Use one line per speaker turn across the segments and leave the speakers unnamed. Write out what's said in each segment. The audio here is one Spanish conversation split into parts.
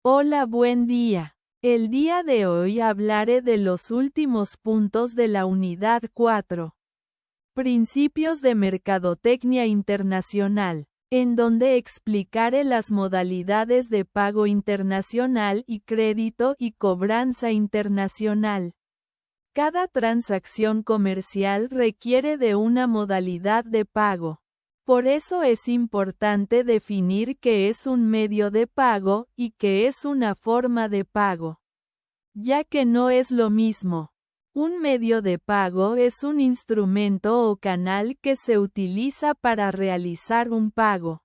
Hola, buen día. El día de hoy hablaré de los últimos puntos de la Unidad 4. Principios de Mercadotecnia Internacional, en donde explicaré las modalidades de pago internacional y crédito y cobranza internacional. Cada transacción comercial requiere de una modalidad de pago. Por eso es importante definir qué es un medio de pago y qué es una forma de pago, ya que no es lo mismo. Un medio de pago es un instrumento o canal que se utiliza para realizar un pago,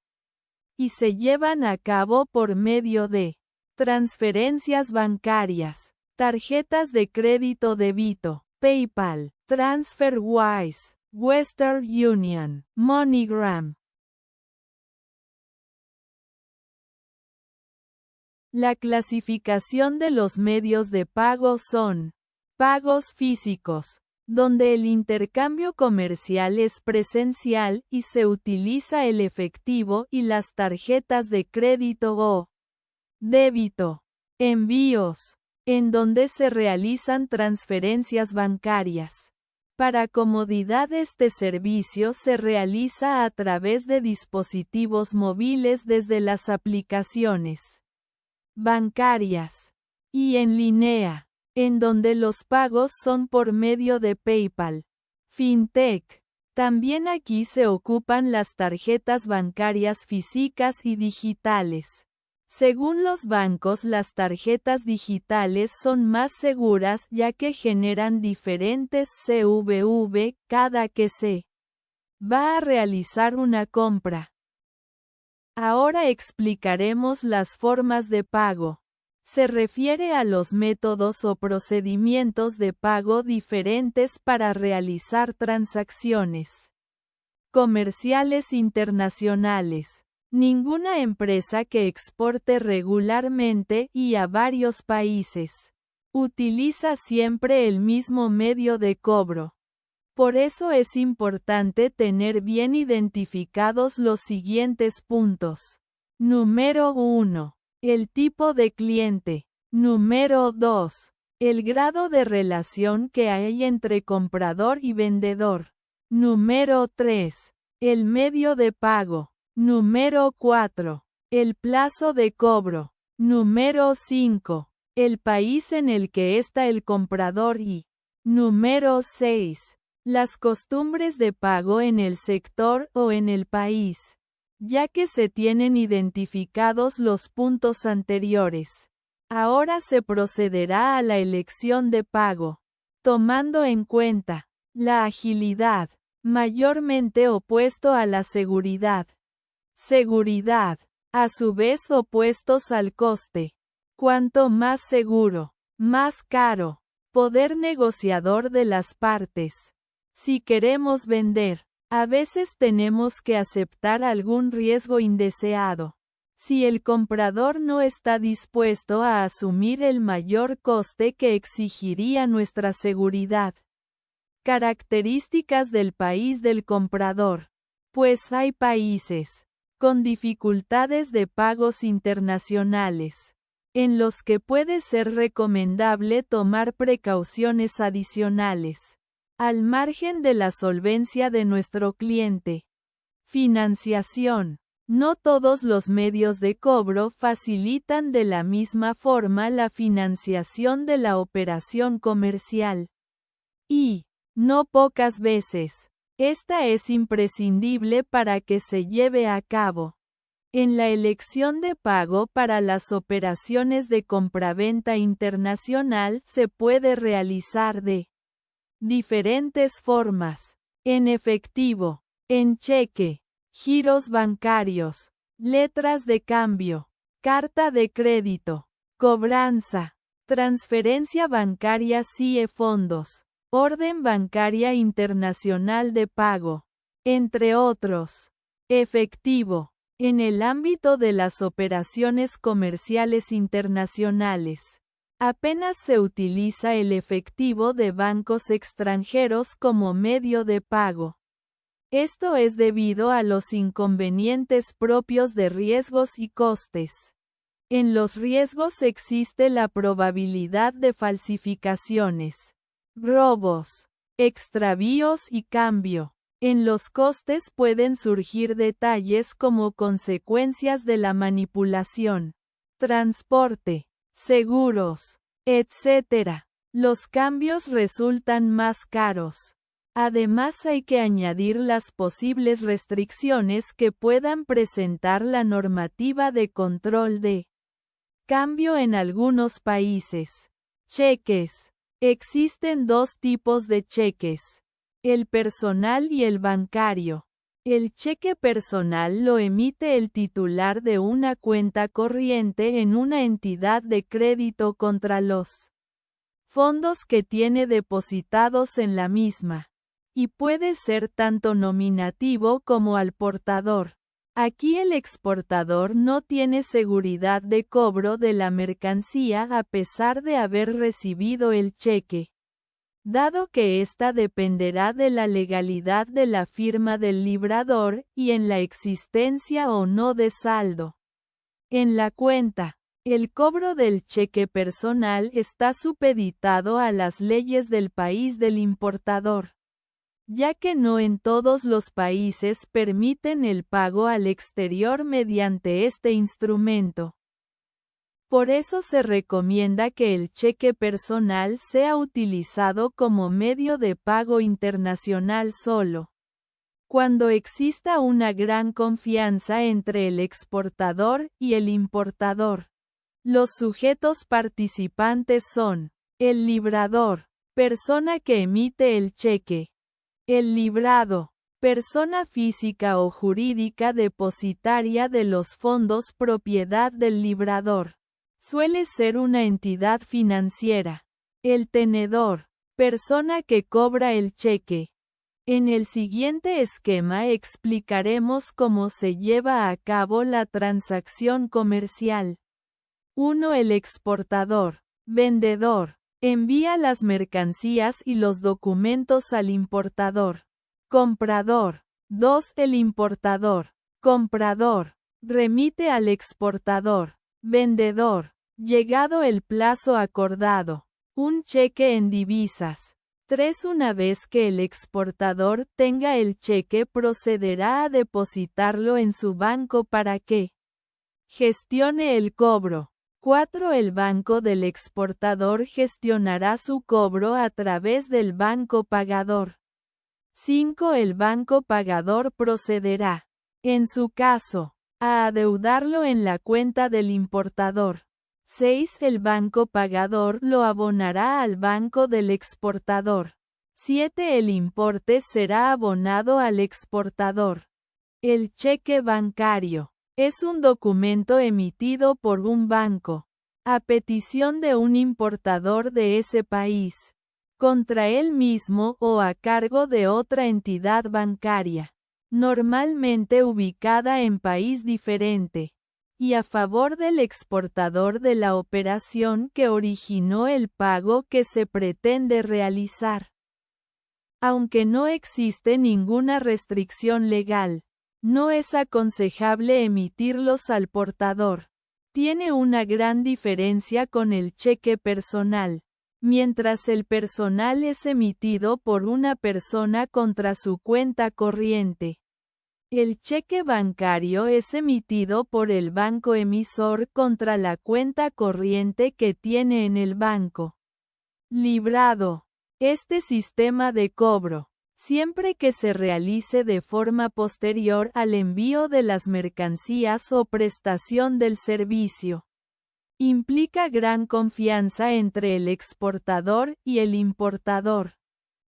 y se llevan a cabo por medio de transferencias bancarias, tarjetas de crédito débito, PayPal, TransferWise, Western Union, MoneyGram. La clasificación de los medios de pago son pagos físicos, donde el intercambio comercial es presencial y se utiliza el efectivo y las tarjetas de crédito o débito. Envíos, en donde se realizan transferencias bancarias. Para comodidad, este servicio se realiza a través de dispositivos móviles desde las aplicaciones bancarias y en línea, en donde los pagos son por medio de PayPal. Fintech. También aquí se ocupan las tarjetas bancarias físicas y digitales. Según los bancos, las tarjetas digitales son más seguras ya que generan diferentes CVV cada que se va a realizar una compra. Ahora explicaremos las formas de pago. Se refiere a los métodos o procedimientos de pago diferentes para realizar transacciones comerciales internacionales. Ninguna empresa que exporte regularmente y a varios países utiliza siempre el mismo medio de cobro. Por eso es importante tener bien identificados los siguientes puntos. Número 1. El tipo de cliente. Número 2. El grado de relación que hay entre comprador y vendedor. Número 3. El medio de pago. Número 4. El plazo de cobro. Número 5. El país en el que está el comprador y número 6. Las costumbres de pago en el sector o en el país. Ya que se tienen identificados los puntos anteriores, ahora se procederá a la elección de pago, tomando en cuenta la agilidad, mayormente opuesto a la seguridad. Seguridad, a su vez opuestos al coste. Cuanto más seguro, más caro. Poder negociador de las partes. Si queremos vender, a veces tenemos que aceptar algún riesgo indeseado. Si el comprador no está dispuesto a asumir el mayor coste que exigiría nuestra seguridad. Características del país del comprador. Pues hay países con dificultades de pagos internacionales, en los que puede ser recomendable tomar precauciones adicionales, al margen de la solvencia de nuestro cliente. Financiación. No todos los medios de cobro facilitan de la misma forma la financiación de la operación comercial. Y, no pocas veces, esta es imprescindible para que se lleve a cabo. En la elección de pago para las operaciones de compraventa internacional se puede realizar de diferentes formas: en efectivo, en cheque, giros bancarios, letras de cambio, carta de crédito, cobranza, transferencia bancaria CIE fondos, orden bancaria internacional de pago, entre otros. Efectivo. En el ámbito de las operaciones comerciales internacionales, apenas se utiliza el efectivo de bancos extranjeros como medio de pago. Esto es debido a los inconvenientes propios de riesgos y costes. En los riesgos existe la probabilidad de falsificaciones, robos, extravíos y cambio. En los costes pueden surgir detalles como consecuencias de la manipulación, transporte, seguros, etc. Los cambios resultan más caros. Además hay que añadir las posibles restricciones que puedan presentar la normativa de control de cambio en algunos países. Cheques. Existen dos tipos de cheques: el personal y el bancario. El cheque personal lo emite el titular de una cuenta corriente en una entidad de crédito contra los fondos que tiene depositados en la misma, y puede ser tanto nominativo como al portador. Aquí el exportador no tiene seguridad de cobro de la mercancía a pesar de haber recibido el cheque, dado que ésta dependerá de la legalidad de la firma del librador y en la existencia o no de saldo en la cuenta. El cobro del cheque personal está supeditado a las leyes del país del importador, ya que no en todos los países permiten el pago al exterior mediante este instrumento. Por eso se recomienda que el cheque personal sea utilizado como medio de pago internacional solo cuando exista una gran confianza entre el exportador y el importador. Los sujetos participantes son el librador, persona que emite el cheque; el librado, persona física o jurídica depositaria de los fondos propiedad del librador. Suele ser una entidad financiera. El tenedor, persona que cobra el cheque. En el siguiente esquema explicaremos cómo se lleva a cabo la transacción comercial. 1. El exportador, vendedor, envía las mercancías y los documentos al importador. Comprador. 2. El importador, comprador, remite al exportador, vendedor, llegado el plazo acordado, un cheque en divisas. 3. Una vez que el exportador tenga el cheque, procederá a depositarlo en su banco para que gestione el cobro. 4. El banco del exportador gestionará su cobro a través del banco pagador. 5. El banco pagador procederá, en su caso, a adeudarlo en la cuenta del importador. 6. El banco pagador lo abonará al banco del exportador. 7. El importe será abonado al exportador. El cheque bancario es un documento emitido por un banco, a petición de un importador de ese país, contra él mismo o a cargo de otra entidad bancaria, normalmente ubicada en país diferente, y a favor del exportador de la operación que originó el pago que se pretende realizar. Aunque no existe ninguna restricción legal, no es aconsejable emitirlos al portador. Tiene una gran diferencia con el cheque personal. Mientras el personal es emitido por una persona contra su cuenta corriente, el cheque bancario es emitido por el banco emisor contra la cuenta corriente que tiene en el banco. Librado. Este sistema de cobro, siempre que se realice de forma posterior al envío de las mercancías o prestación del servicio, implica gran confianza entre el exportador y el importador.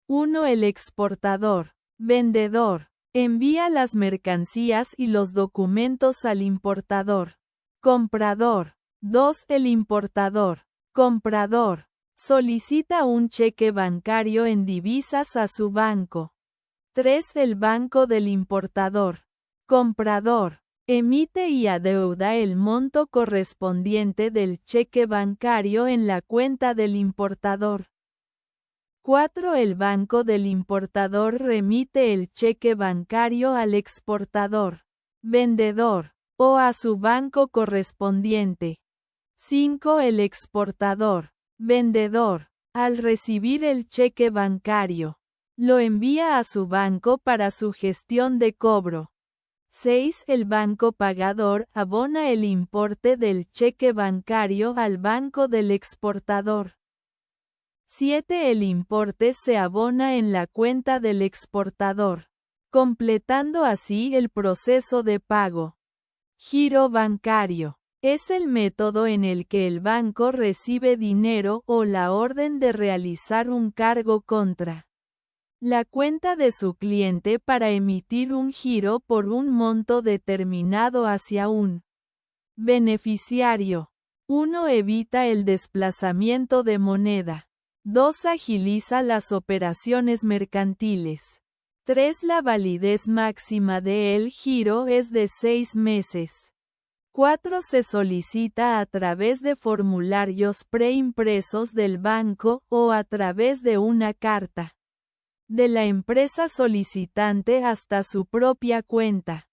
1. El exportador, vendedor, envía las mercancías y los documentos al importador. Comprador. 2. El importador, comprador, solicita un cheque bancario en divisas a su banco. 3. El banco del importador, comprador, emite y adeuda el monto correspondiente del cheque bancario en la cuenta del importador. 4. El banco del importador remite el cheque bancario al exportador, vendedor, o a su banco correspondiente. 5. El exportador, vendedor, al recibir el cheque bancario, lo envía a su banco para su gestión de cobro. 6. El banco pagador abona el importe del cheque bancario al banco del exportador. 7. El importe se abona en la cuenta del exportador, completando así el proceso de pago. Giro bancario. Es el método en el que el banco recibe dinero o la orden de realizar un cargo contra la cuenta de su cliente para emitir un giro por un monto determinado hacia un beneficiario. 1. Evita el desplazamiento de moneda. 2. Agiliza las operaciones mercantiles. 3. La validez máxima del giro es de 6 meses. 4. Se solicita a través de formularios preimpresos del banco o a través de una carta de la empresa solicitante hasta su propia cuenta.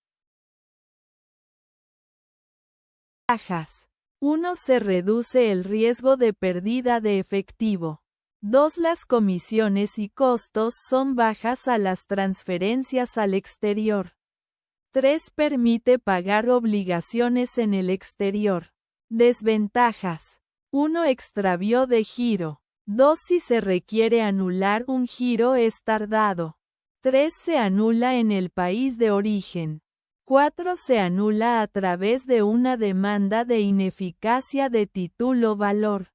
Bajas. 1. Se reduce el riesgo de pérdida de efectivo. 2. Las comisiones y costos son bajas a las transferencias al exterior. 3. Permite pagar obligaciones en el exterior. Desventajas. 1. Extravío de giro. 2. Si se requiere anular un giro es tardado. 3. Se anula en el país de origen. 4. Se anula a través de una demanda de ineficacia de título-valor.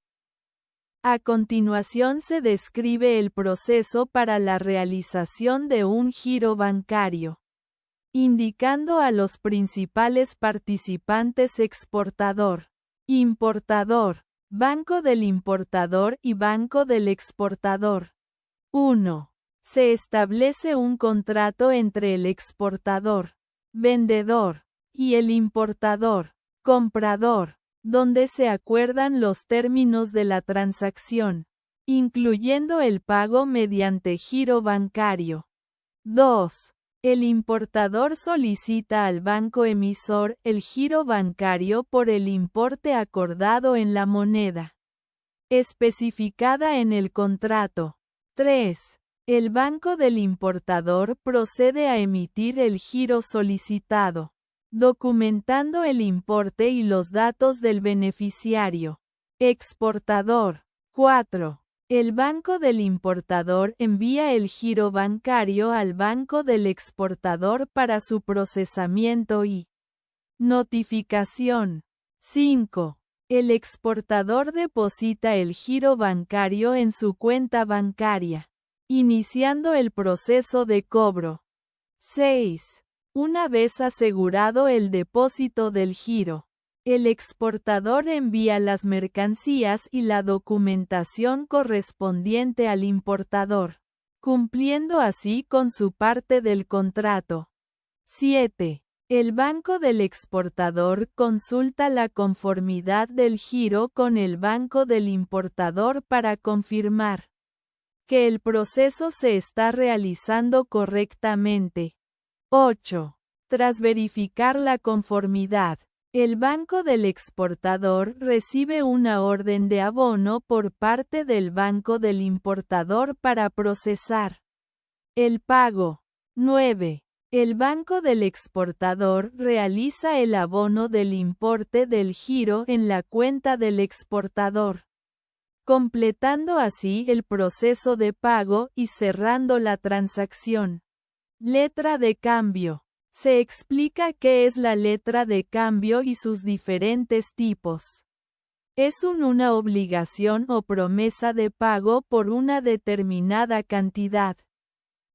A continuación se describe el proceso para la realización de un giro bancario, indicando a los principales participantes: exportador, importador, banco del importador y banco del exportador. 1. Se establece un contrato entre el exportador, vendedor, y el importador, comprador, donde se acuerdan los términos de la transacción, incluyendo el pago mediante giro bancario. 2. El importador solicita al banco emisor el giro bancario por el importe acordado en la moneda especificada en el contrato. 3. El banco del importador procede a emitir el giro solicitado, documentando el importe y los datos del beneficiario. Exportador. 4. El banco del importador envía el giro bancario al banco del exportador para su procesamiento y notificación. 5. El exportador deposita el giro bancario en su cuenta bancaria, iniciando el proceso de cobro. 6. Una vez asegurado el depósito del giro, el exportador envía las mercancías y la documentación correspondiente al importador, cumpliendo así con su parte del contrato. 7. El banco del exportador consulta la conformidad del giro con el banco del importador para confirmar que el proceso se está realizando correctamente. 8. Tras verificar la conformidad, el banco del exportador recibe una orden de abono por parte del banco del importador para procesar el pago. 9. El banco del exportador realiza el abono del importe del giro en la cuenta del exportador, completando así el proceso de pago y cerrando la transacción. Letra de cambio. Se explica qué es la letra de cambio y sus diferentes tipos. Es una obligación o promesa de pago por una determinada cantidad,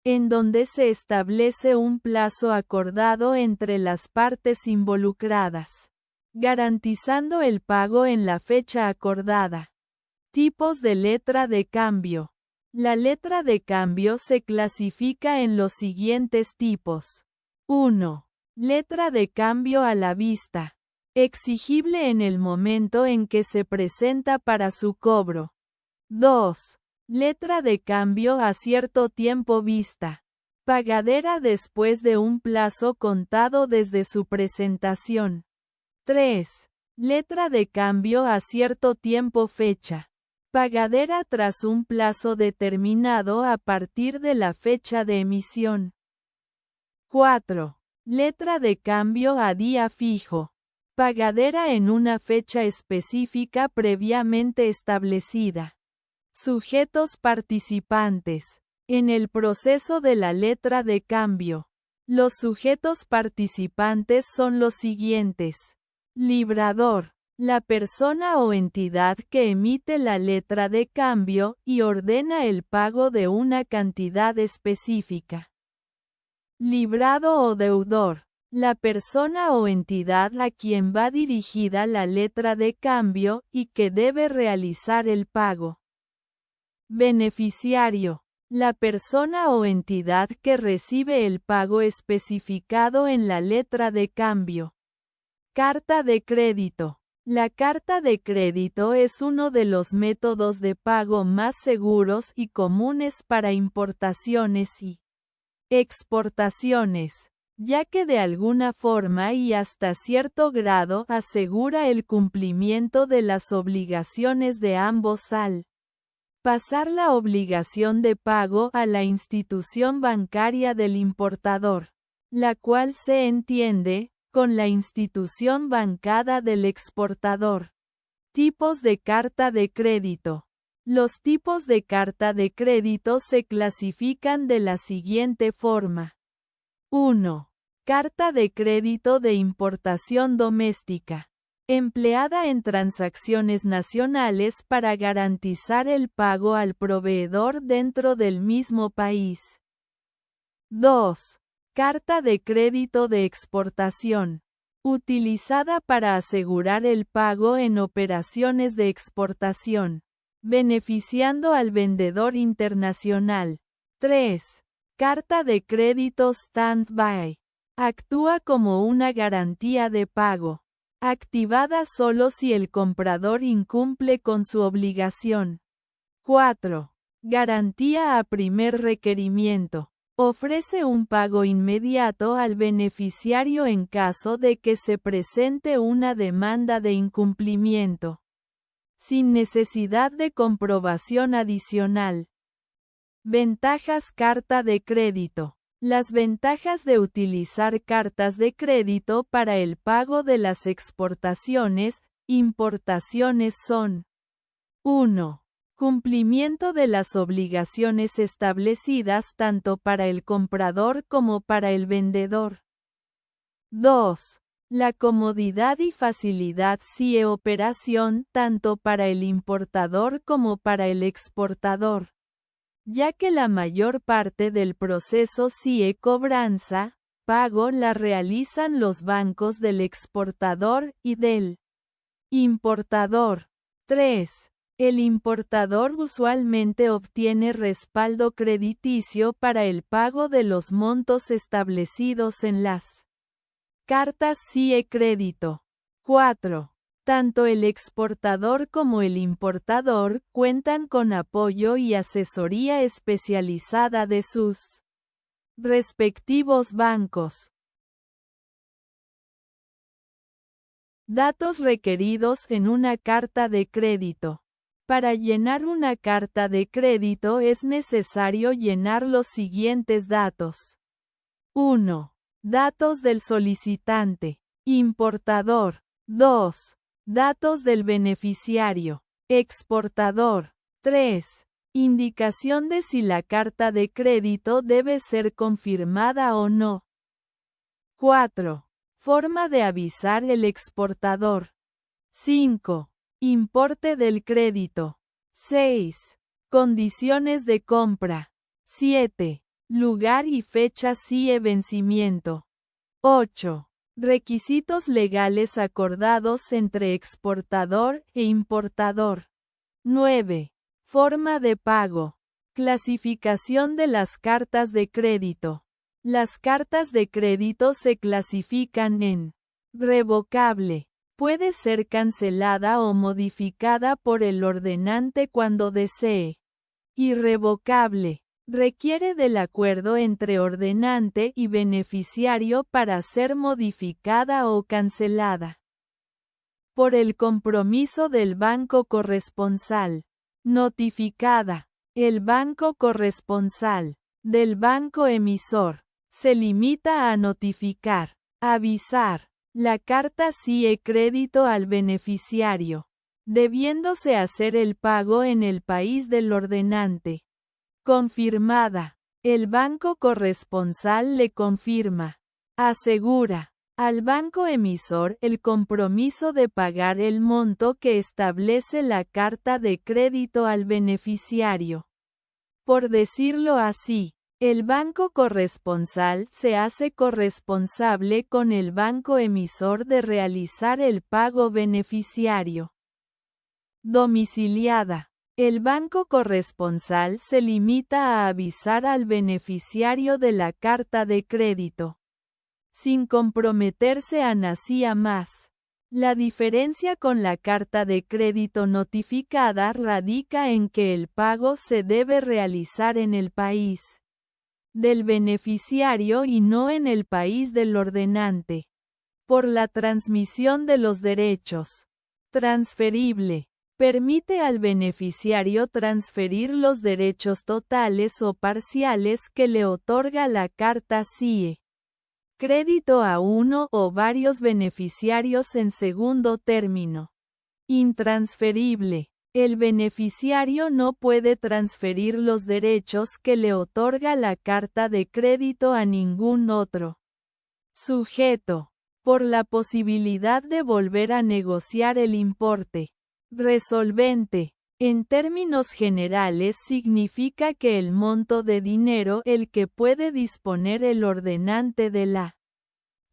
en donde se establece un plazo acordado entre las partes involucradas, garantizando el pago en la fecha acordada. Tipos de letra de cambio. La letra de cambio se clasifica en los siguientes tipos. 1. Letra de cambio a la vista. Exigible en el momento en que se presenta para su cobro. 2. Letra de cambio a cierto tiempo vista. Pagadera después de un plazo contado desde su presentación. 3. Letra de cambio a cierto tiempo fecha. Pagadera tras un plazo determinado a partir de la fecha de emisión. 4. Letra de cambio a día fijo. Pagadera en una fecha específica previamente establecida. Sujetos participantes. En el proceso de la letra de cambio, los sujetos participantes son los siguientes. Librador. La persona o entidad que emite la letra de cambio y ordena el pago de una cantidad específica. Librado o deudor. La persona o entidad a quien va dirigida la letra de cambio y que debe realizar el pago. Beneficiario. La persona o entidad que recibe el pago especificado en la letra de cambio. Carta de crédito. La carta de crédito es uno de los métodos de pago más seguros y comunes para importaciones y exportaciones, ya que de alguna forma y hasta cierto grado asegura el cumplimiento de las obligaciones de ambos al pasar la obligación de pago a la institución bancaria del importador, la cual se entiende con la institución bancada del exportador. Tipos de carta de crédito. Los tipos de carta de crédito se clasifican de la siguiente forma. 1. Carta de crédito de importación doméstica. Empleada en transacciones nacionales para garantizar el pago al proveedor dentro del mismo país. 2. Carta de crédito de exportación. Utilizada para asegurar el pago en operaciones de exportación, beneficiando al vendedor internacional. 3. Carta de crédito stand-by. Actúa como una garantía de pago, activada solo si el comprador incumple con su obligación. 4. Garantía a primer requerimiento. Ofrece un pago inmediato al beneficiario en caso de que se presente una demanda de incumplimiento, sin necesidad de comprobación adicional. Ventajas carta de crédito. Las ventajas de utilizar cartas de crédito para el pago de las exportaciones, importaciones son: 1. Cumplimiento de las obligaciones establecidas tanto para el comprador como para el vendedor. 2. La comodidad y facilidad CIE operación tanto para el importador como para el exportador, ya que la mayor parte del proceso CIE cobranza, pago la realizan los bancos del exportador y del importador. 3. El importador usualmente obtiene respaldo crediticio para el pago de los montos establecidos en las cartas CIE crédito. 4. Tanto el exportador como el importador cuentan con apoyo y asesoría especializada de sus respectivos bancos. Datos requeridos en una carta de crédito. Para llenar una carta de crédito es necesario llenar los siguientes datos. 1. Datos del solicitante, importador. 2. Datos del beneficiario, exportador. 3. Indicación de si la carta de crédito debe ser confirmada o no. 4. Forma de avisar el exportador. 5. Importe del crédito. 6. Condiciones de compra. 7. Lugar y fecha CIE vencimiento. 8. Requisitos legales acordados entre exportador e importador. 9. Forma de pago. Clasificación de las cartas de crédito. Las cartas de crédito se clasifican en revocable. Puede ser cancelada o modificada por el ordenante cuando desee. Irrevocable. Requiere del acuerdo entre ordenante y beneficiario para ser modificada o cancelada. por el compromiso del banco corresponsal. Notificada. El banco corresponsal del banco emisor se limita a notificar, avisar, la carta CIE crédito al beneficiario, debiéndose hacer el pago en el país del ordenante. Confirmada. El banco corresponsal le confirma, asegura al banco emisor el compromiso de pagar el monto que establece la carta de crédito al beneficiario. Por decirlo así, el banco corresponsal se hace corresponsable con el banco emisor de realizar el pago beneficiario. Domiciliada. El banco corresponsal se limita a avisar al beneficiario de la carta de crédito, sin comprometerse a nada más. La diferencia con la carta de crédito notificada radica en que el pago se debe realizar en el país del beneficiario y no en el país del ordenante. Por la transmisión de los derechos. Transferible. Permite al beneficiario transferir los derechos totales o parciales que le otorga la carta CIE. Crédito a uno o varios beneficiarios en segundo término. Intransferible. El beneficiario no puede transferir los derechos que le otorga la carta de crédito a ningún otro sujeto, por la posibilidad de volver a negociar el importe. Resolvente. En términos generales significa que el monto de dinero el que puede disponer el ordenante de la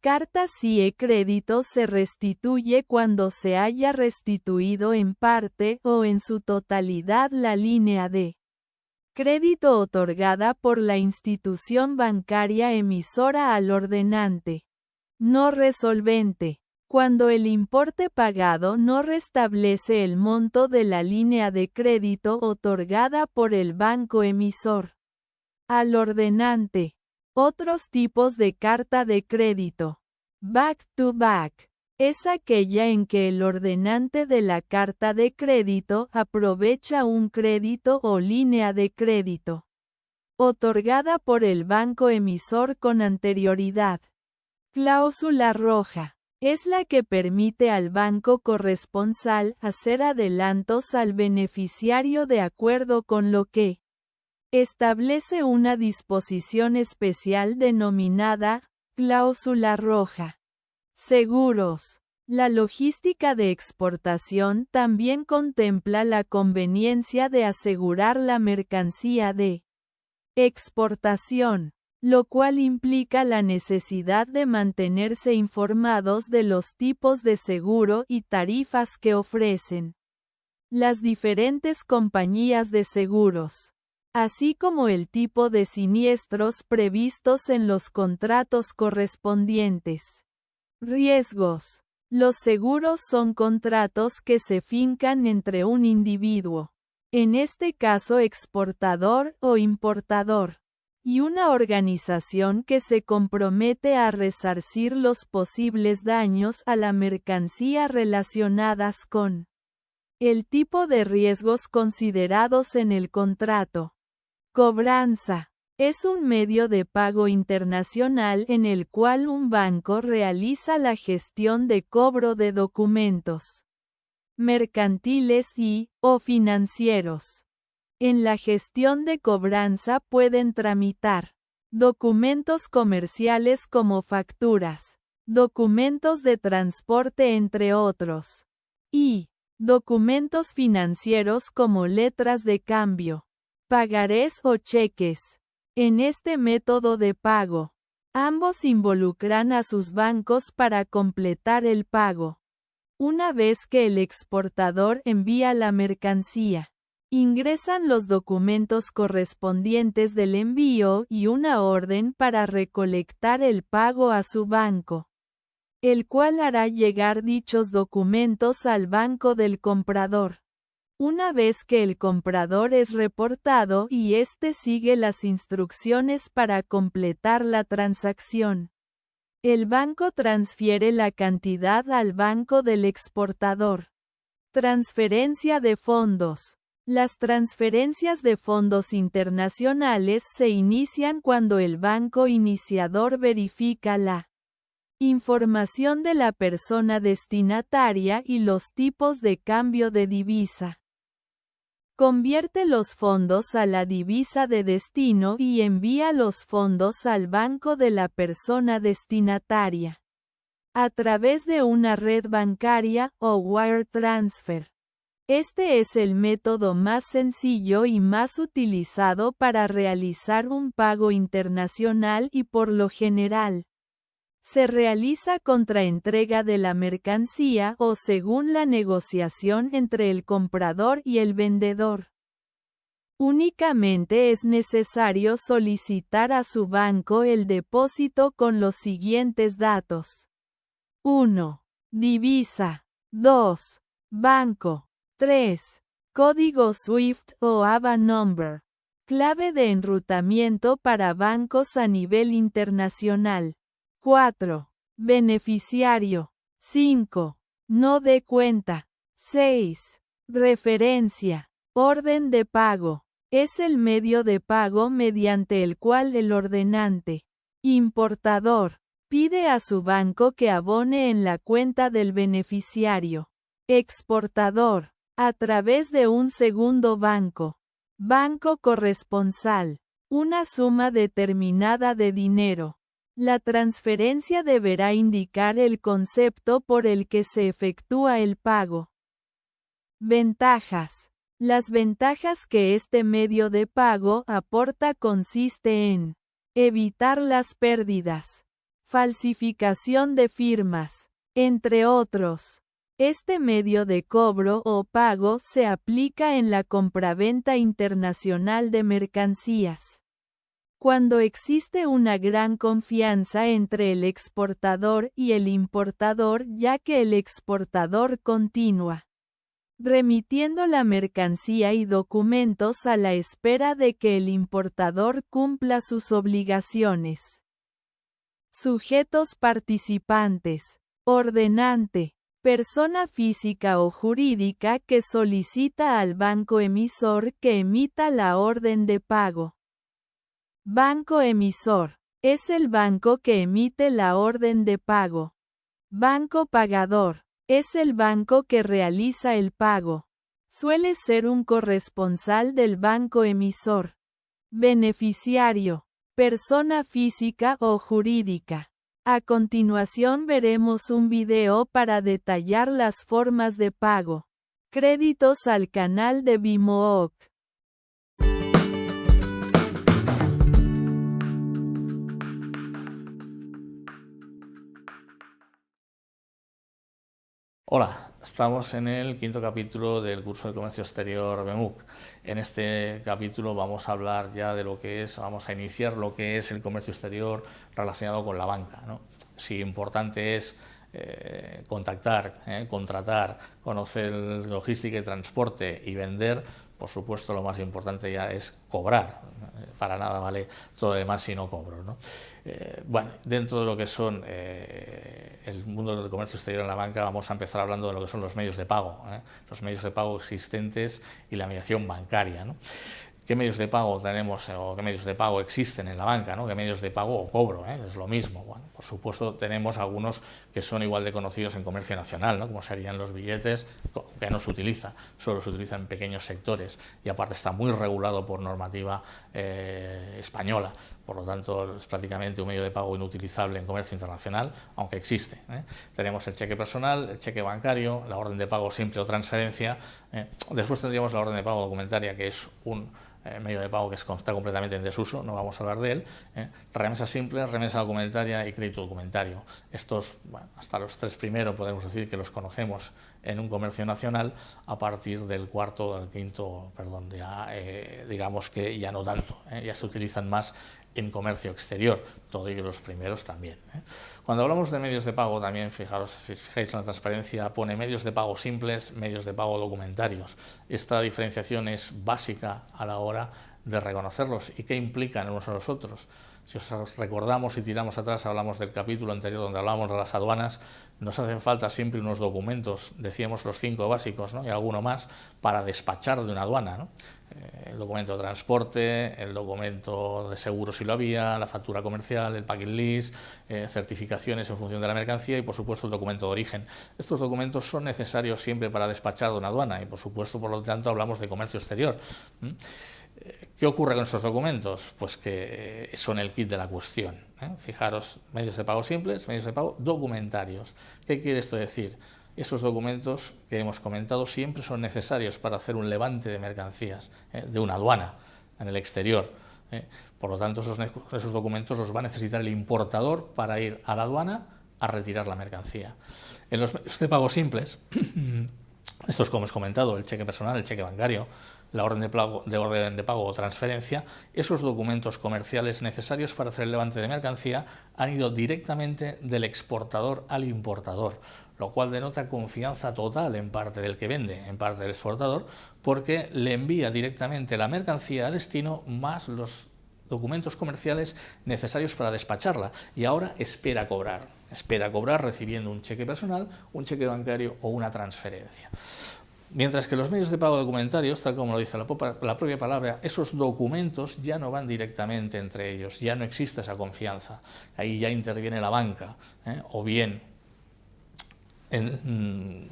carta CIE crédito se restituye cuando se haya restituido en parte o en su totalidad la línea de crédito otorgada por la institución bancaria emisora al ordenante. No resolvente. Cuando el importe pagado no restablece el monto de la línea de crédito otorgada por el banco emisor al ordenante. Otros tipos de carta de crédito. Back-to-back. Es aquella en que el ordenante de la carta de crédito aprovecha un crédito o línea de crédito otorgada por el banco emisor con anterioridad. Cláusula roja. Es la que permite al banco corresponsal hacer adelantos al beneficiario de acuerdo con lo que establece una disposición especial denominada cláusula roja. Seguros. La logística de exportación también contempla la conveniencia de asegurar la mercancía de exportación, lo cual implica la necesidad de mantenerse informados de los tipos de seguro y tarifas que ofrecen las diferentes compañías de seguros, así como el tipo de siniestros previstos en los contratos correspondientes. Riesgos. Los seguros son contratos que se fincan entre un individuo, en este caso exportador o importador, y una organización que se compromete a resarcir los posibles daños a la mercancía relacionadas con el tipo de riesgos considerados en el contrato. Cobranza. Es un medio de pago internacional en el cual un banco realiza la gestión de cobro de documentos mercantiles o financieros. En la gestión de cobranza pueden tramitar documentos comerciales como facturas, documentos de transporte entre otros, y documentos financieros como letras de cambio, pagarés o cheques. En este método de pago, ambos involucran a sus bancos para completar el pago. Una vez que el exportador envía la mercancía, ingresan los documentos correspondientes del envío y una orden para recolectar el pago a su banco, el cual hará llegar dichos documentos al banco del comprador. Una vez que el comprador es reportado y éste sigue las instrucciones para completar la transacción, El banco transfiere la cantidad al banco del exportador. Transferencia de fondos. Las transferencias de fondos internacionales se inician cuando el banco iniciador verifica la información de la persona destinataria y los tipos de cambio de divisa. Convierte los fondos a la divisa de destino y envía los fondos al banco de la persona destinataria a través de una red bancaria o wire transfer. Este es el método más sencillo y más utilizado para realizar un pago internacional y por lo general se realiza contra entrega de la mercancía o según la negociación entre el comprador y el vendedor. Únicamente es necesario solicitar a su banco el depósito con los siguientes datos. 1. Divisa. 2. Banco. 3. Código SWIFT o ABA number. Clave de enrutamiento para bancos a nivel internacional. 4. Beneficiario. 5. No de cuenta. 6. Referencia. Orden de pago. Es el medio de pago mediante el cual el ordenante, importador, pide a su banco que abone en la cuenta del beneficiario, exportador, a través de un segundo banco, banco corresponsal, una suma determinada de dinero. La transferencia deberá indicar el concepto por el que se efectúa el pago. Ventajas. Las ventajas que este medio de pago aporta consiste en evitar las pérdidas, falsificación de firmas, entre otros. Este medio de cobro o pago se aplica en la compraventa internacional de mercancías. Cuando existe una gran confianza entre el exportador y el importador, ya que el exportador continúa remitiendo la mercancía y documentos a la espera de que el importador cumpla sus obligaciones. Sujetos participantes. Ordenante. Persona física o jurídica que solicita al banco emisor que emita la orden de pago. Banco emisor. Es el banco que emite la orden de pago. Banco pagador. Es el banco que realiza el pago. Suele ser un corresponsal del banco emisor. Beneficiario. Persona física o jurídica. A continuación veremos un video para detallar las formas de pago. Créditos al canal de Vimook.
Hola, estamos en el quinto capítulo del curso de Comercio Exterior BEMUC. En este capítulo vamos a hablar ya de vamos a iniciar lo que es el comercio exterior relacionado con la banca, ¿no? Si importante es contactar, contratar, conocer logística y transporte y vender, por supuesto lo más importante ya es cobrar. Para nada vale todo lo demás si no cobro, ¿no? Bueno, dentro de lo que son el mundo del comercio exterior en la banca, vamos a empezar hablando de lo que son los medios de pago, los medios de pago existentes y la mediación bancaria, ¿no? ¿Qué medios de pago tenemos o qué medios de pago existen en la banca, ¿no? ¿Qué medios de pago o cobro? Es lo mismo. Bueno, por supuesto tenemos algunos que son igual de conocidos en comercio nacional, ¿no? Como serían los billetes, que no se utiliza, solo se utiliza en pequeños sectores y aparte está muy regulado por normativa española. Por lo tanto, es prácticamente un medio de pago inutilizable en comercio internacional, aunque existe. Tenemos el cheque personal, el cheque bancario, la orden de pago simple o transferencia. Después tendríamos la orden de pago documentaria, que es un medio de pago que está completamente en desuso, no vamos a hablar de él. Remesa simple, remesa documentaria y crédito documentario. Estos, bueno, hasta los tres primeros podemos decir que los conocemos en un comercio nacional. A partir del cuarto o del quinto, perdón, ya digamos que ya no tanto, ya se utilizan más en comercio exterior, todo ello los primeros también. Cuando hablamos de medios de pago también, fijaros, si os fijáis en la transparencia, pone medios de pago simples, medios de pago documentarios. Esta diferenciación es básica a la hora de reconocerlos. ¿Y qué implican unos a los otros? Si os recordamos y tiramos atrás, hablamos del capítulo anterior donde hablábamos de las aduanas, nos hacen falta siempre unos documentos, decíamos los 5 básicos, ¿no? Y alguno más para despachar de una aduana, ¿no? El documento de transporte, el documento de seguro si lo había, la factura comercial, el packing list, certificaciones en función de la mercancía y por supuesto el documento de origen. Estos documentos son necesarios siempre para despachar de una aduana y por supuesto, por lo tanto, hablamos de comercio exterior. ¿Qué ocurre con estos documentos? Pues que son el kit de la cuestión. Fijaros, medios de pago simples, medios de pago documentarios. ¿Qué quiere esto decir? Esos documentos que hemos comentado siempre son necesarios para hacer un levante de mercancías de una aduana en el exterior. Por lo tanto, esos documentos los va a necesitar el importador para ir a la aduana a retirar la mercancía. En los medios de pago simples, estos como os he comentado, el cheque personal, el cheque bancario, la orden de pago o transferencia, esos documentos comerciales necesarios para hacer el levante de mercancía han ido directamente del exportador al importador, lo cual denota confianza total en parte del que vende, en parte del exportador, porque le envía directamente la mercancía a destino más los documentos comerciales necesarios para despacharla y ahora espera cobrar recibiendo un cheque personal, un cheque bancario o una transferencia. Mientras que los medios de pago documentarios, tal como lo dice la propia palabra, esos documentos ya no van directamente entre ellos, ya no existe esa confianza. Ahí ya interviene la banca, o bien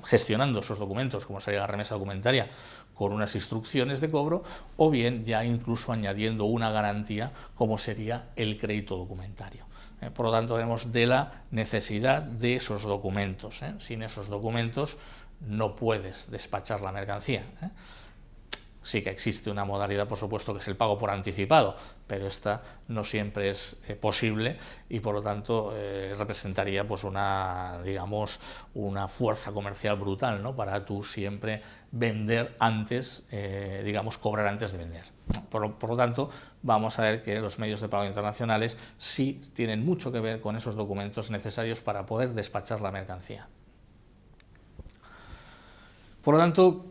gestionando esos documentos, como sería la remesa documentaria, con unas instrucciones de cobro, o bien ya incluso añadiendo una garantía, como sería el crédito documentario. Por lo tanto, vemos de la necesidad de esos documentos. Sin esos documentos no puedes despachar la mercancía. Sí que existe una modalidad, por supuesto, que es el pago por anticipado, pero esta no siempre es posible y por lo tanto representaría pues una fuerza comercial brutal, ¿no? Para tú siempre vender antes, cobrar antes de vender. Por lo tanto, vamos a ver que los medios de pago internacionales sí tienen mucho que ver con esos documentos necesarios para poder despachar la mercancía. Por lo tanto,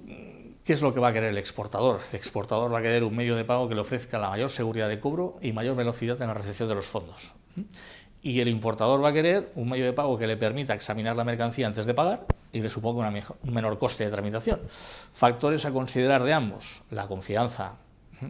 ¿qué es lo que va a querer el exportador? El exportador va a querer un medio de pago que le ofrezca la mayor seguridad de cobro y mayor velocidad en la recepción de los fondos. Y el importador va a querer un medio de pago que le permita examinar la mercancía antes de pagar y le suponga un menor coste de tramitación. Factores a considerar de ambos: la confianza,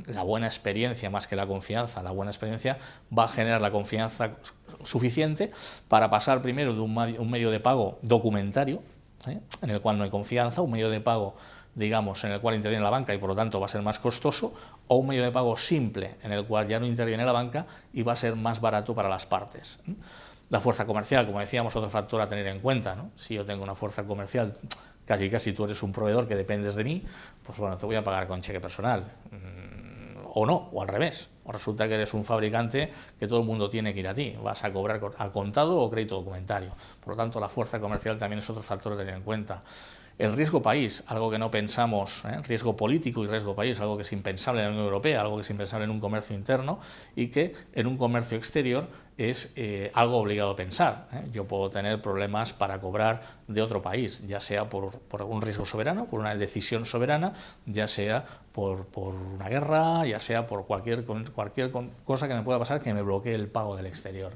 la buena experiencia, más que la confianza, la buena experiencia va a generar la confianza suficiente para pasar primero de un medio de pago documentario, en el cual no hay confianza, un medio de pago, digamos, en el cual interviene la banca y por lo tanto va a ser más costoso, o un medio de pago simple, en el cual ya no interviene la banca y va a ser más barato para las partes. La fuerza comercial, como decíamos, otro factor a tener en cuenta, ¿no? Si yo tengo una fuerza comercial, casi tú eres un proveedor que dependes de mí, pues bueno, te voy a pagar con cheque personal. O no, o al revés. O resulta que eres un fabricante que todo el mundo tiene que ir a ti. Vas a cobrar al contado o crédito documentario. Por lo tanto, la fuerza comercial también es otro factor a tener en cuenta. El riesgo país, algo que no pensamos, riesgo político y riesgo país, algo que es impensable en la Unión Europea, algo que es impensable en un comercio interno y que en un comercio exterior es algo obligado a pensar. Yo puedo tener problemas para cobrar de otro país, ya sea por un riesgo soberano, por una decisión soberana, ya sea por una guerra, ya sea por cualquier cosa que me pueda pasar que me bloquee el pago del exterior.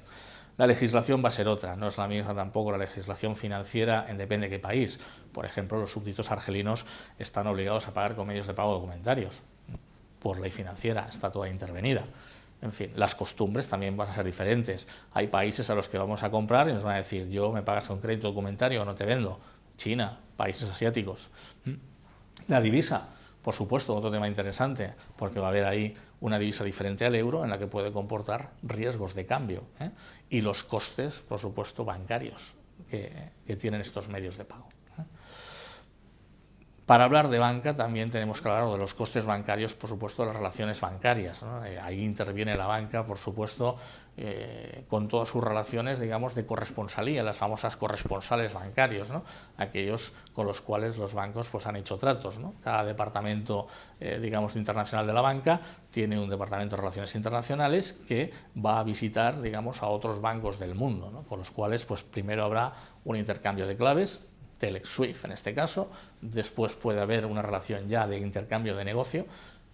La legislación va a ser otra, no es la misma tampoco la legislación financiera en depende de qué país. Por ejemplo, los súbditos argelinos están obligados a pagar con medios de pago documentarios. Por ley financiera, está toda intervenida. En fin, las costumbres también van a ser diferentes. Hay países a los que vamos a comprar y nos van a decir: yo me pagas con crédito documentario o no te vendo. China, países asiáticos. La divisa, por supuesto, otro tema interesante, porque va a haber ahí una divisa diferente al euro en la que puede comportar riesgos de cambio, y los costes, por supuesto, bancarios que tienen estos medios de pago. Para hablar de banca también tenemos que hablar de los costes bancarios, por supuesto, de las relaciones bancarias, ¿no? Ahí interviene la banca, por supuesto, con todas sus relaciones, digamos, de corresponsalía, las famosas corresponsales bancarios, ¿no? Aquellos con los cuales los bancos pues han hecho tratos, ¿no? Cada departamento, digamos, internacional de la banca tiene un departamento de relaciones internacionales que va a visitar, digamos, a otros bancos del mundo, ¿no? Con los cuales pues primero habrá un intercambio de claves, Telex Swift en este caso, después puede haber una relación ya de intercambio de negocio.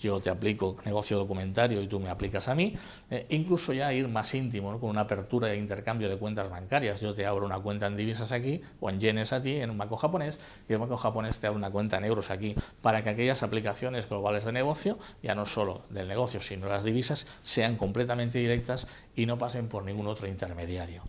yo te aplico negocio documentario y tú me aplicas a mí, incluso ya ir más íntimo, ¿no? Con una apertura de intercambio de cuentas bancarias. Yo te abro una cuenta en divisas aquí o en yenes a ti en un banco japonés y el banco japonés te abre una cuenta en euros aquí, para que aquellas aplicaciones globales de negocio, ya no solo del negocio sino las divisas, sean completamente directas y no pasen por ningún otro intermediario.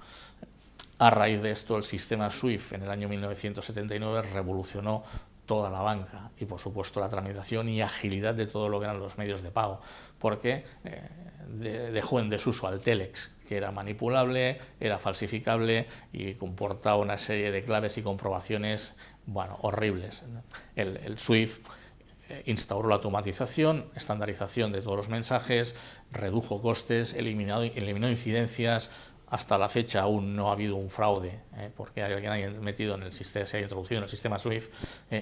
A raíz de esto, el sistema SWIFT en el año 1979 revolucionó toda la banca y, por supuesto, la tramitación y agilidad de todo lo que eran los medios de pago, porque dejó en desuso al Telex, que era manipulable, era falsificable y comportaba una serie de claves y comprobaciones, bueno, horribles. El SWIFT instauró la automatización, estandarización de todos los mensajes, redujo costes, eliminó incidencias. Hasta la fecha aún no ha habido un fraude, porque alguien haya metido en el sistema, se haya introducido en el sistema SWIFT,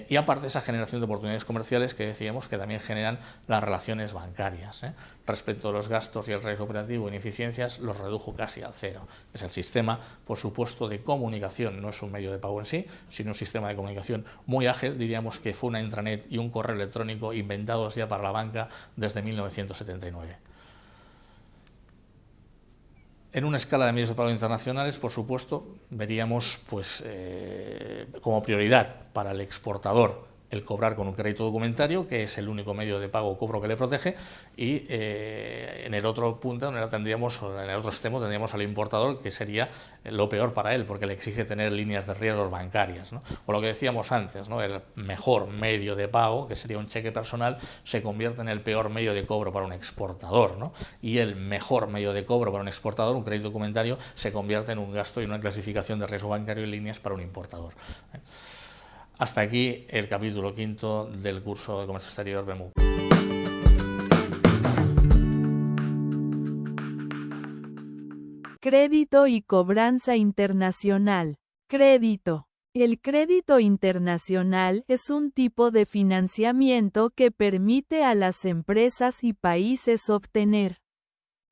y aparte esa generación de oportunidades comerciales que decíamos que también generan las relaciones bancarias. Respecto a los gastos y el riesgo operativo e ineficiencias, los redujo casi al cero. Es el sistema, por supuesto, de comunicación, no es un medio de pago en sí, sino un sistema de comunicación muy ágil. Diríamos que fue una intranet y un correo electrónico inventados ya para la banca desde 1979. En una escala de medios de pago internacionales, por supuesto, veríamos pues, como prioridad para el exportador el cobrar con un crédito documentario, que es el único medio de pago o cobro que le protege, y en el otro punto, en el otro extremo, tendríamos al importador, que sería lo peor para él, porque le exige tener líneas de riesgos bancarias, ¿no? O lo que decíamos antes, ¿no? El mejor medio de pago, que sería un cheque personal, se convierte en el peor medio de cobro para un exportador, ¿no? Y el mejor medio de cobro para un exportador, un crédito documentario, se convierte en un gasto y una clasificación de riesgo bancario en líneas para un importador. Hasta aquí el capítulo 5 del curso de Comercio Exterior BEMUC.
Crédito y cobranza internacional. Crédito. El crédito internacional es un tipo de financiamiento que permite a las empresas y países obtener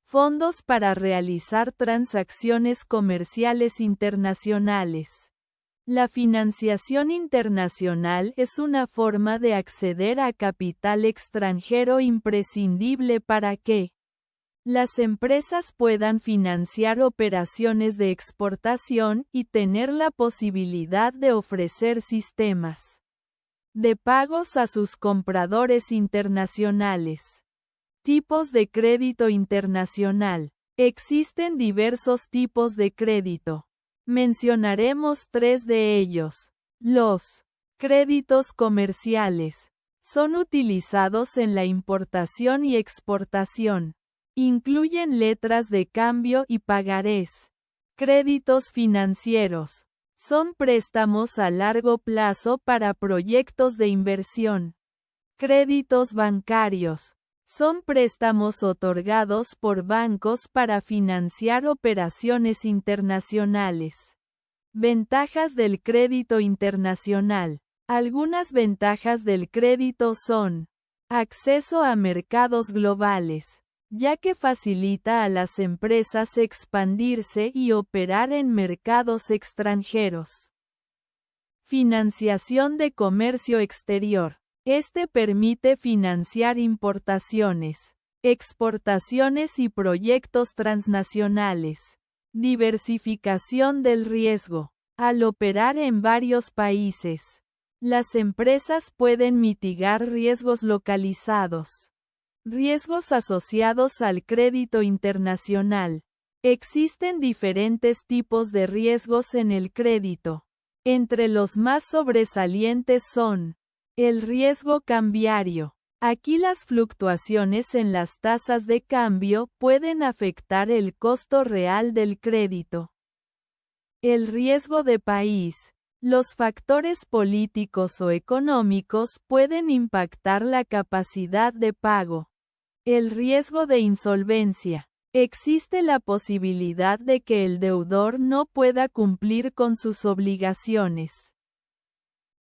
fondos para realizar transacciones comerciales internacionales. La financiación internacional es una forma de acceder a capital extranjero imprescindible para que las empresas puedan financiar operaciones de exportación y tener la posibilidad de ofrecer sistemas de pagos a sus compradores internacionales. Tipos de crédito internacional. Existen diversos tipos de crédito. Mencionaremos 3 de ellos. Los créditos comerciales son utilizados en la importación y exportación. Incluyen letras de cambio y pagarés. Créditos financieros son préstamos a largo plazo para proyectos de inversión. Créditos bancarios son préstamos otorgados por bancos para financiar operaciones internacionales. Ventajas del crédito internacional. Algunas ventajas del crédito son: acceso a mercados globales, ya que facilita a las empresas expandirse y operar en mercados extranjeros. Financiación de comercio exterior. Este permite financiar importaciones, exportaciones y proyectos transnacionales. Diversificación del riesgo. Al operar en varios países, las empresas pueden mitigar riesgos localizados. Riesgos asociados al crédito internacional. Existen diferentes tipos de riesgos en el crédito. Entre los más sobresalientes son: el riesgo cambiario. Aquí las fluctuaciones en las tasas de cambio pueden afectar el costo real del crédito. El riesgo de país. Los factores políticos o económicos pueden impactar la capacidad de pago. El riesgo de insolvencia. Existe la posibilidad de que el deudor no pueda cumplir con sus obligaciones.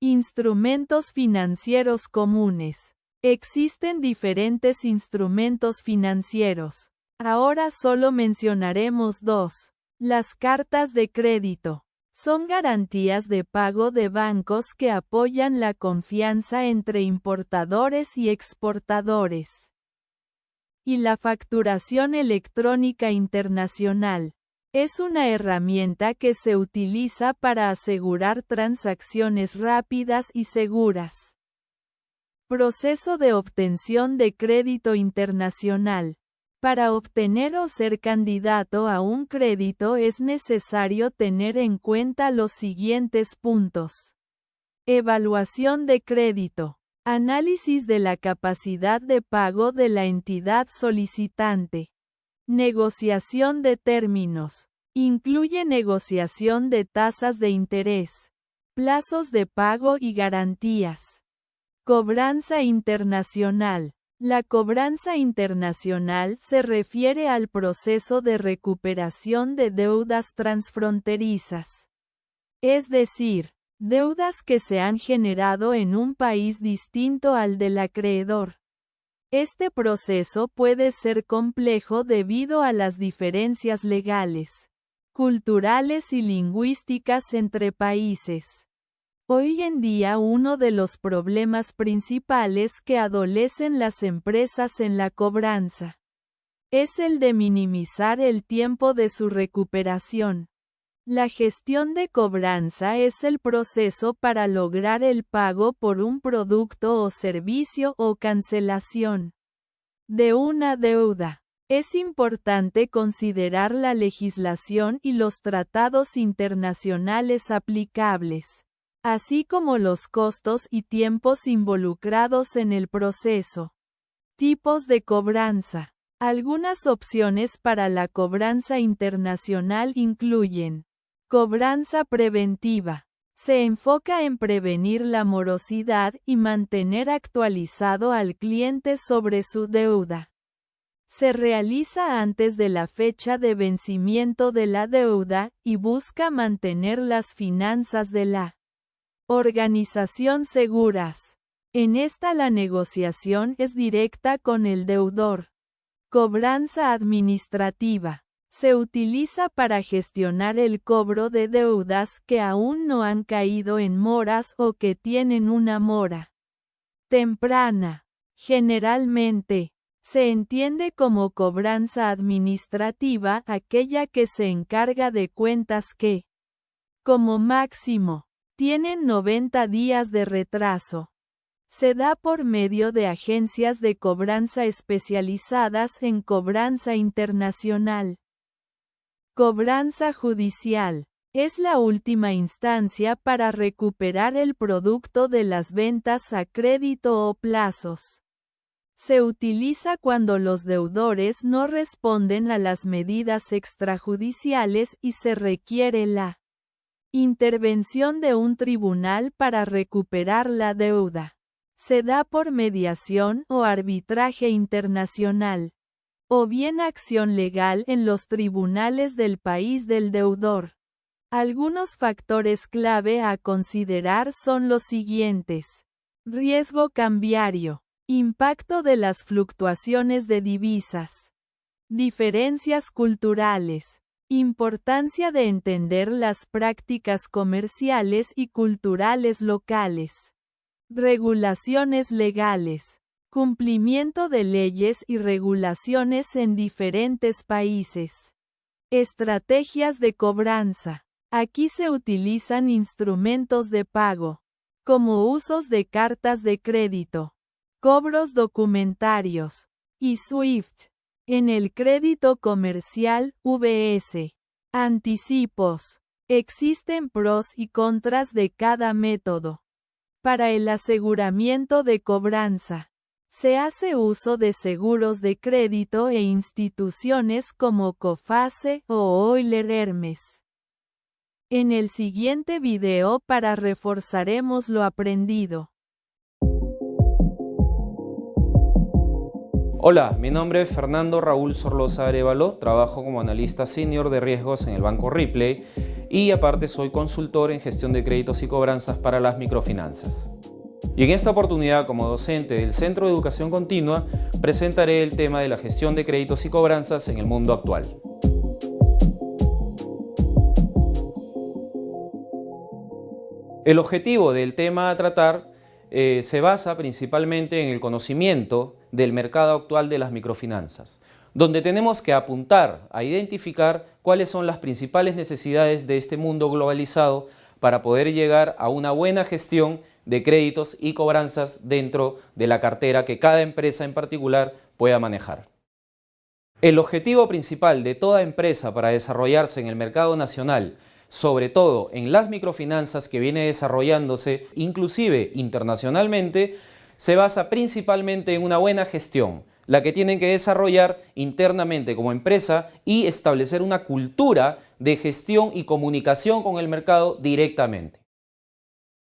Instrumentos financieros comunes. Existen diferentes instrumentos financieros. Ahora solo mencionaremos 2. Las cartas de crédito. Son garantías de pago de bancos que apoyan la confianza entre importadores y exportadores. Y la facturación electrónica internacional es una herramienta que se utiliza para asegurar transacciones rápidas y seguras. Proceso de obtención de crédito internacional. Para obtener o ser candidato a un crédito es necesario tener en cuenta los siguientes puntos. Evaluación de crédito. Análisis de la capacidad de pago de la entidad solicitante. Negociación de términos. Incluye negociación de tasas de interés, plazos de pago y garantías. Cobranza internacional. La cobranza internacional se refiere al proceso de recuperación de deudas transfronterizas. Es decir, deudas que se han generado en un país distinto al del acreedor. Este proceso puede ser complejo debido a las diferencias legales, culturales y lingüísticas entre países. Hoy en día uno de los problemas principales que adolecen las empresas en la cobranza es el de minimizar el tiempo de su recuperación. La gestión de cobranza es el proceso para lograr el pago por un producto o servicio o cancelación de una deuda. Es importante considerar la legislación y los tratados internacionales aplicables, así como los costos y tiempos involucrados en el proceso. Tipos de cobranza. Algunas opciones para la cobranza internacional incluyen: cobranza preventiva. Se enfoca en prevenir la morosidad y mantener actualizado al cliente sobre su deuda. Se realiza antes de la fecha de vencimiento de la deuda y busca mantener las finanzas de la organización seguras. En esta la negociación es directa con el deudor. Cobranza administrativa. Se utiliza para gestionar el cobro de deudas que aún no han caído en moras o que tienen una mora temprana. Generalmente, se entiende como cobranza administrativa aquella que se encarga de cuentas que, como máximo, tienen 90 días de retraso. Se da por medio de agencias de cobranza especializadas en cobranza internacional. Cobranza judicial. Es la última instancia para recuperar el producto de las ventas a crédito o plazos. Se utiliza cuando los deudores no responden a las medidas extrajudiciales y se requiere la intervención de un tribunal para recuperar la deuda. Se da por mediación o arbitraje internacional, o bien acción legal en los tribunales del país del deudor. Algunos factores clave a considerar son los siguientes: riesgo cambiario, impacto de las fluctuaciones de divisas, diferencias culturales, importancia de entender las prácticas comerciales y culturales locales, regulaciones legales, cumplimiento de leyes y regulaciones en diferentes países. Estrategias de cobranza. Aquí se utilizan instrumentos de pago, como usos de cartas de crédito, cobros documentarios, y SWIFT. En el crédito comercial, VS. Anticipos. Existen pros y contras de cada método. Para el aseguramiento de cobranza, se hace uso de seguros de crédito e instituciones como Coface o Euler Hermes. En el siguiente video reforzaremos lo aprendido.
Hola, mi nombre es Fernando Raúl Sorloza Arévalo, trabajo como analista senior de riesgos en el Banco Ripley y aparte soy consultor en gestión de créditos y cobranzas para las microfinanzas. Y en esta oportunidad, como docente del Centro de Educación Continua, presentaré el tema de la gestión de créditos y cobranzas en el mundo actual. El objetivo del tema a tratar se basa principalmente en el conocimiento del mercado actual de las microfinanzas, donde tenemos que apuntar a identificar cuáles son las principales necesidades de este mundo globalizado para poder llegar a una buena gestión de créditos y cobranzas dentro de la cartera que cada empresa en particular pueda manejar. El objetivo principal de toda empresa para desarrollarse en el mercado nacional, sobre todo en las microfinanzas que viene desarrollándose inclusive internacionalmente, se basa principalmente en una buena gestión, la que tienen que desarrollar internamente como empresa y establecer una cultura de gestión y comunicación con el mercado directamente.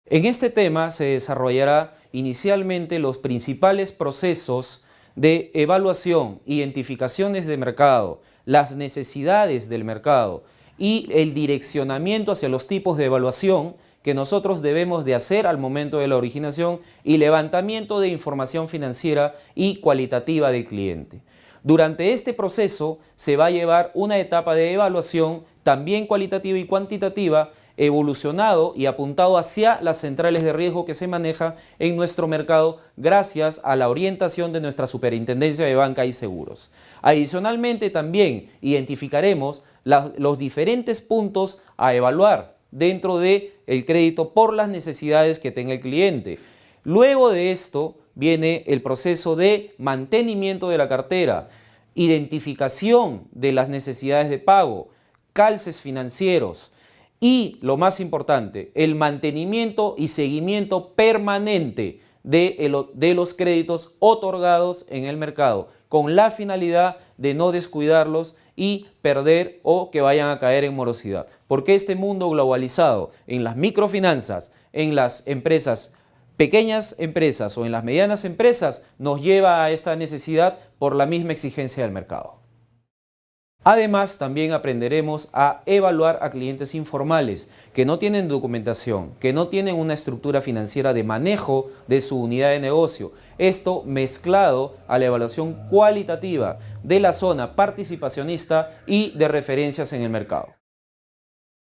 En este tema se desarrollará inicialmente los principales procesos de evaluación, identificaciones de mercado, las necesidades del mercado y el direccionamiento hacia los tipos de evaluación que nosotros debemos de hacer al momento de la originación y levantamiento de información financiera y cualitativa del cliente. Durante este proceso se va a llevar una etapa de evaluación también cualitativa y cuantitativa, evolucionado y apuntado hacia las centrales de riesgo que se maneja en nuestro mercado gracias a la orientación de nuestra Superintendencia de Banca y Seguros. Adicionalmente también identificaremos los diferentes puntos a evaluar dentro del crédito por las necesidades que tenga el cliente. Luego de esto viene el proceso de mantenimiento de la cartera, identificación de las necesidades de pago, calces financieros y, lo más importante, el mantenimiento y seguimiento permanente de los créditos otorgados en el mercado, con la finalidad de no descuidarlos y perder o que vayan a caer en morosidad. Porque este mundo globalizado en las microfinanzas, en las empresas, pequeñas empresas o en las medianas empresas, nos lleva a esta necesidad por la misma exigencia del mercado. Además, también aprenderemos a evaluar a clientes informales que no tienen documentación, que no tienen una estructura financiera de manejo de su unidad de negocio. Esto mezclado a la evaluación cualitativa de la zona participacionista y de referencias en el mercado.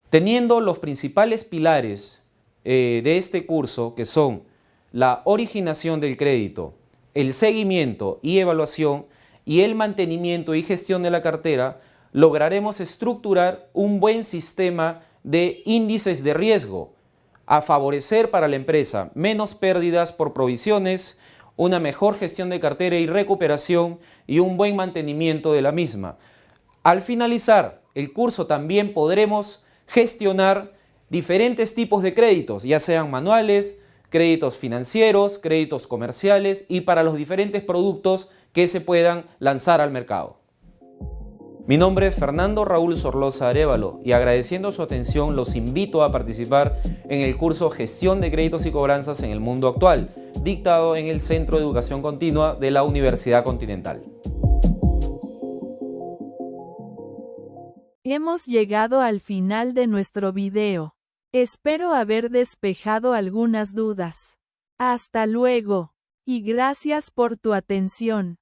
Teniendo los principales pilares de este curso, que son la originación del crédito, el seguimiento y evaluación y el mantenimiento y gestión de la cartera, lograremos estructurar un buen sistema de índices de riesgo a favorecer para la empresa menos pérdidas por provisiones, una mejor gestión de cartera y recuperación y un buen mantenimiento de la misma. Al finalizar el curso también podremos gestionar diferentes tipos de créditos, ya sean manuales, créditos financieros, créditos comerciales y para los diferentes productos que se puedan lanzar al mercado. Mi nombre es Fernando Raúl Sorlosa Arévalo y agradeciendo su atención los invito a participar en el curso Gestión de Créditos y Cobranzas en el Mundo Actual, dictado en el Centro de Educación Continua de la Universidad Continental.
Hemos llegado al final de nuestro video. Espero haber despejado algunas dudas. Hasta luego, y gracias por tu atención.